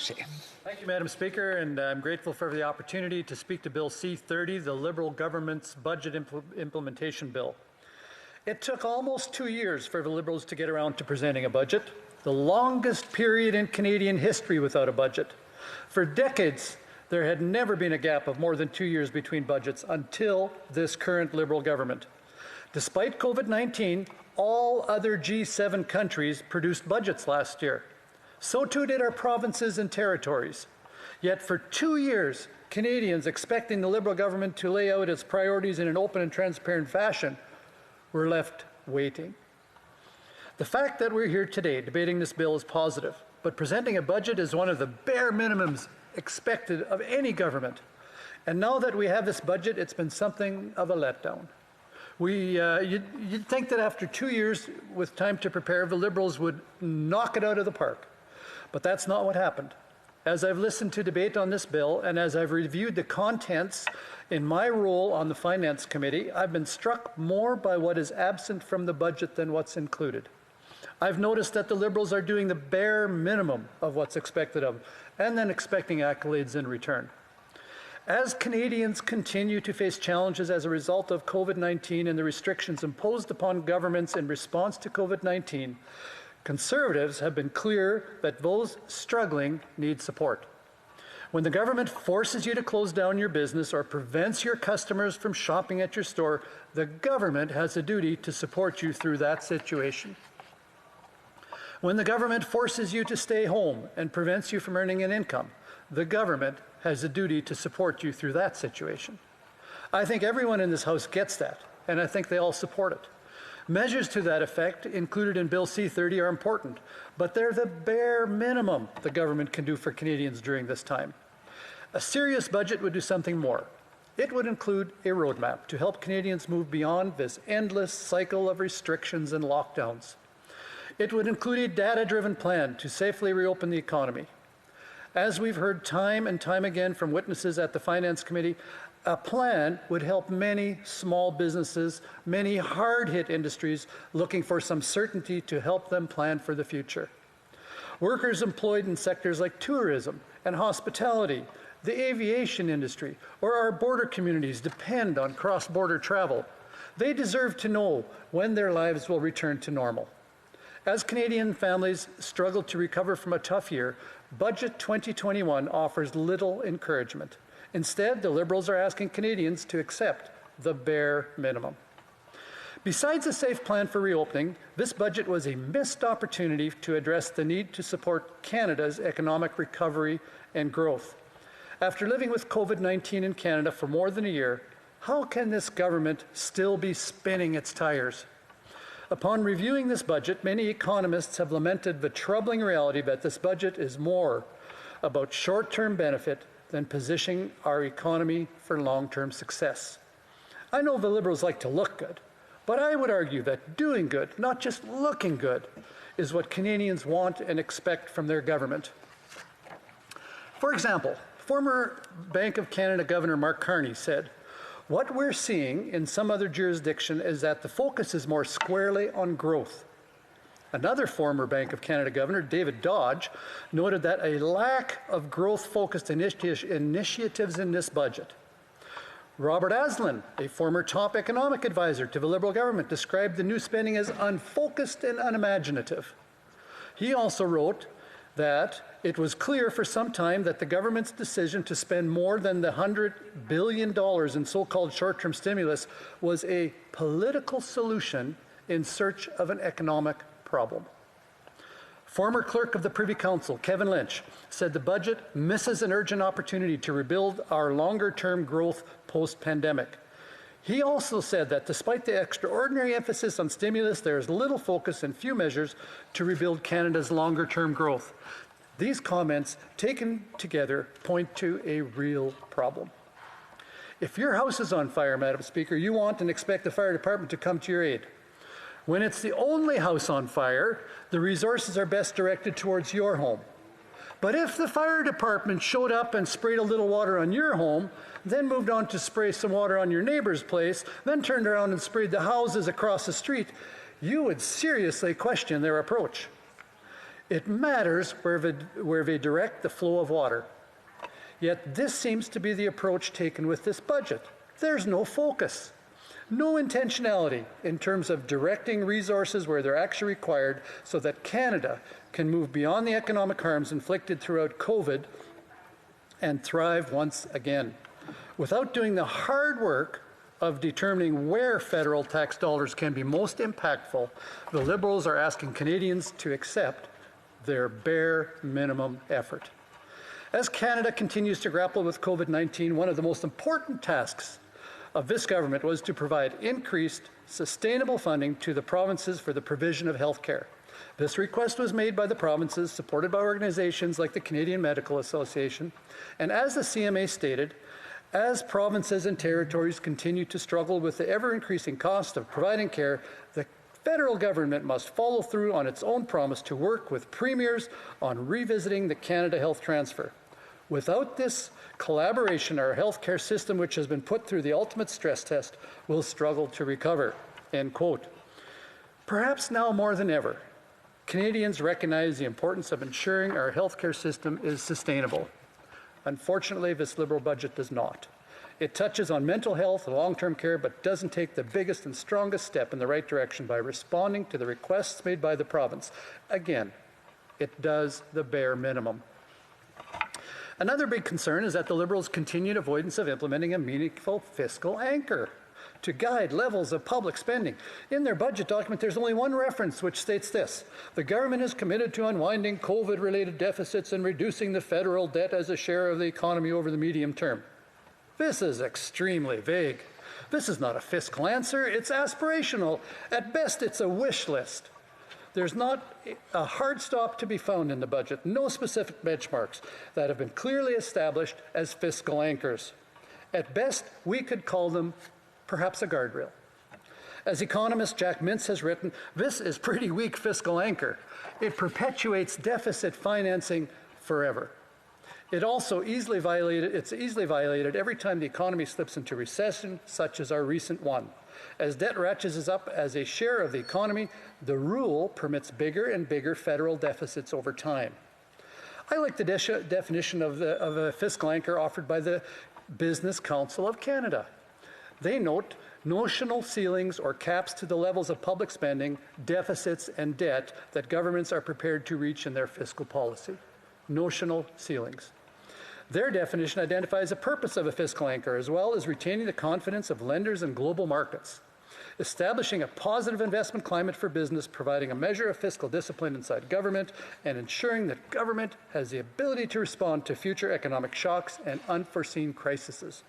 Ritchie. Thank you, Madam Speaker, and I'm grateful for the opportunity to speak to Bill C-30, the Liberal government's budget implementation bill. It took almost 2 years for the Liberals to get around to presenting a budget, the longest period in Canadian history without a budget. For decades, there had never been a gap of more than 2 years between budgets until this current Liberal government. Despite COVID-19, all other G7 countries produced budgets last year. So too did our provinces and territories. Yet for 2 years, Canadians expecting the Liberal government to lay out its priorities in an open and transparent fashion were left waiting. The fact that we're here today debating this bill is positive, but presenting a budget is one of the bare minimums expected of any government. And now that we have this budget, it's been something of a letdown. You'd think that after 2 years with time to prepare, the Liberals would knock it out of the park. But that's not what happened. As I've listened to debate on this bill and as I've reviewed the contents in my role on the Finance Committee, I've been struck more by what is absent from the budget than what's included. I've noticed that the Liberals are doing the bare minimum of what's expected of them, and then expecting accolades in return. As Canadians continue to face challenges as a result of COVID-19 and the restrictions imposed upon governments in response to COVID-19, Conservatives have been clear that those struggling need support. When the government forces you to close down your business or prevents your customers from shopping at your store, the government has a duty to support you through that situation. When the government forces you to stay home and prevents you from earning an income, the government has a duty to support you through that situation. I think everyone in this House gets that, and I think they all support it. Measures to that effect included in Bill C-30 are important, but they're the bare minimum the government can do for Canadians during this time. A serious budget would do something more. It would include a roadmap to help Canadians move beyond this endless cycle of restrictions and lockdowns. It would include a data-driven plan to safely reopen the economy. As we've heard time and time again from witnesses at the Finance Committee, a plan would help many small businesses, many hard-hit industries looking for some certainty to help them plan for the future. Workers employed in sectors like tourism and hospitality, the aviation industry, or our border communities depend on cross-border travel. They deserve to know when their lives will return to normal. As Canadian families struggle to recover from a tough year, Budget 2021 offers little encouragement. Instead, the Liberals are asking Canadians to accept the bare minimum. Besides a safe plan for reopening, this budget was a missed opportunity to address the need to support Canada's economic recovery and growth. After living with COVID-19 in Canada for more than a year, how can this government still be spinning its tires? Upon reviewing this budget, many economists have lamented the troubling reality that this budget is more about short-term benefit than positioning our economy for long-term success. I know the Liberals like to look good, but I would argue that doing good, not just looking good, is what Canadians want and expect from their government. For example, former Bank of Canada Governor Mark Carney said, "What we're seeing in some other jurisdiction is that the focus is more squarely on growth." Another former Bank of Canada Governor, David Dodge, noted that a lack of growth-focused initiatives in this budget. Robert Aslan, a former top economic advisor to the Liberal government, described the new spending as unfocused and unimaginative. He also wrote that it was clear for some time that the government's decision to spend more than the $100 billion in so-called short-term stimulus was a political solution in search of an economic problem. Former clerk of the Privy Council, Kevin Lynch, said the budget misses an urgent opportunity to rebuild our longer-term growth post-pandemic. He also said that despite the extraordinary emphasis on stimulus, there is little focus and few measures to rebuild Canada's longer-term growth. These comments, taken together, point to a real problem. If your house is on fire, Madam Speaker, you want and expect the fire department to come to your aid. When it's the only house on fire, the resources are best directed towards your home. But if the fire department showed up and sprayed a little water on your home, then moved on to spray some water on your neighbor's place, then turned around and sprayed the houses across the street, you would seriously question their approach. It matters where they direct the flow of water. Yet this seems to be the approach taken with this budget. There's no focus, no intentionality in terms of directing resources where they're actually required so that Canada can move beyond the economic harms inflicted throughout COVID and thrive once again. Without doing the hard work of determining where federal tax dollars can be most impactful, the Liberals are asking Canadians to accept their bare minimum effort. As Canada continues to grapple with COVID-19, one of the most important tasks of this government was to provide increased, sustainable funding to the provinces for the provision of health care. This request was made by the provinces, supported by organizations like the Canadian Medical Association, and as the CMA stated, as provinces and territories continue to struggle with the ever-increasing cost of providing care, the federal government must follow through on its own promise to work with premiers on revisiting the Canada Health Transfer. Without this collaboration, our healthcare system, which has been put through the ultimate stress test, will struggle to recover." End quote. Perhaps now more than ever, Canadians recognize the importance of ensuring our healthcare system is sustainable. Unfortunately, this Liberal budget does not. It touches on mental health and long-term care, but doesn't take the biggest and strongest step in the right direction by responding to the requests made by the province. Again, it does the bare minimum. Another big concern is that the Liberals' continued avoidance of implementing a meaningful fiscal anchor to guide levels of public spending. In their budget document, there's only one reference which states this: the government is committed to unwinding COVID-related deficits and reducing the federal debt as a share of the economy over the medium term. This is extremely vague. This is not a fiscal answer, it's aspirational. At best, it's a wish list. There's not a hard stop to be found in the budget, no specific benchmarks that have been clearly established as fiscal anchors. At best, we could call them perhaps a guardrail. As economist Jack Mintz has written, this is pretty weak fiscal anchor. It perpetuates deficit financing forever. It's easily violated every time the economy slips into recession, such as our recent one. As debt ratchets up as a share of the economy, the rule permits bigger and bigger federal deficits over time. I like the definition of a fiscal anchor offered by the Business Council of Canada. They note notional ceilings or caps to the levels of public spending, deficits, and debt that governments are prepared to reach in their fiscal policy. Notional ceilings. Their definition identifies the purpose of a fiscal anchor, as well as retaining the confidence of lenders and global markets, establishing a positive investment climate for business, providing a measure of fiscal discipline inside government, and ensuring that government has the ability to respond to future economic shocks and unforeseen crises.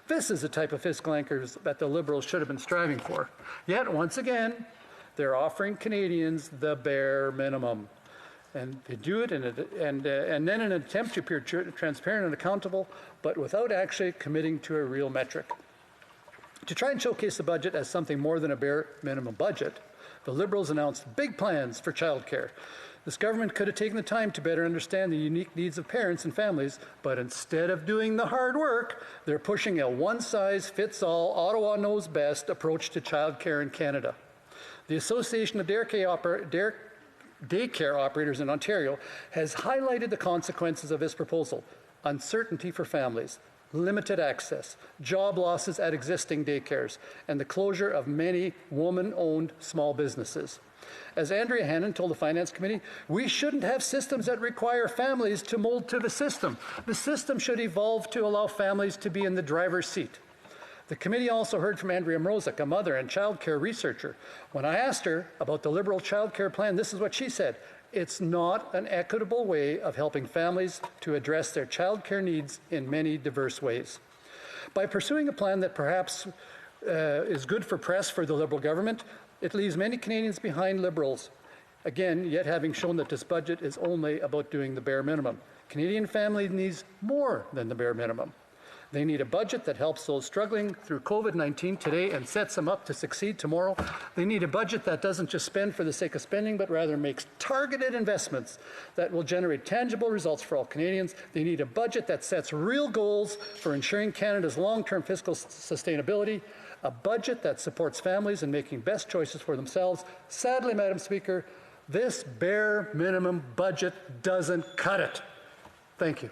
This is the type of fiscal anchors that the Liberals should have been striving for. Yet, once again, they're offering Canadians the bare minimum. And they do it and then in an attempt to appear transparent and accountable, but without actually committing to a real metric. To try and showcase the budget as something more than a bare minimum budget, the Liberals announced big plans for childcare. This government could have taken the time to better understand the unique needs of parents and families, but instead of doing the hard work, they're pushing a one-size-fits-all, Ottawa knows best approach to childcare in Canada. The Association of Daycare Operators in Ontario has highlighted the consequences of this proposal: uncertainty for families, limited access, job losses at existing daycares, and the closure of many woman-owned small businesses. As Andrea Hannon told the Finance Committee, we shouldn't have systems that require families to mold to the system. The system should evolve to allow families to be in the driver's seat. The committee also heard from Andrea Mrozek, a mother and child care researcher. When I asked her about the Liberal child care plan, this is what she said: it's not an equitable way of helping families to address their child care needs in many diverse ways. By pursuing a plan that perhaps is good for press for the Liberal government, it leaves many Canadians behind Liberals. Again, yet having shown that this budget is only about doing the bare minimum. Canadian families need more than the bare minimum. They need a budget that helps those struggling through COVID-19 today and sets them up to succeed tomorrow. They need a budget that doesn't just spend for the sake of spending, but rather makes targeted investments that will generate tangible results for all Canadians. They need a budget that sets real goals for ensuring Canada's long-term fiscal sustainability, a budget that supports families in making best choices for themselves. Sadly, Madam Speaker, This bare minimum budget doesn't cut it. Thank you.